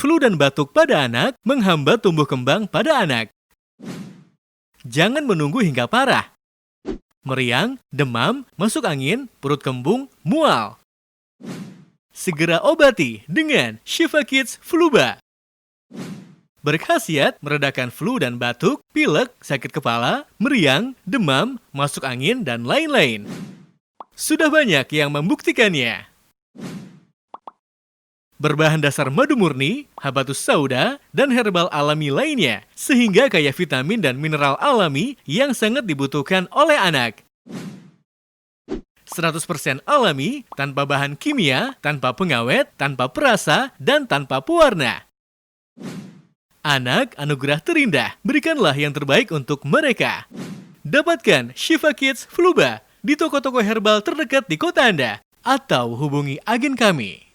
flu dan batuk pada anak menghambat tumbuh kembang pada anak. Jangan menunggu hingga parah. Meriang, demam, masuk angin, perut kembung, mual. Segera obati dengan Shifa Kids Fluba. Berkhasiat meredakan flu dan batuk, pilek, sakit kepala, meriang, demam, masuk angin, dan lain-lain. Sudah banyak yang membuktikannya. Berbahan dasar madu murni, habatus sauda, dan herbal alami lainnya, sehingga kaya vitamin dan mineral alami yang sangat dibutuhkan oleh anak. 100% alami, tanpa bahan kimia, tanpa pengawet, tanpa perasa, dan tanpa pewarna. Anak anugerah terindah, berikanlah yang terbaik untuk mereka. Dapatkan Shifa Kids Fluba di toko-toko herbal terdekat di kota Anda, atau hubungi agen kami.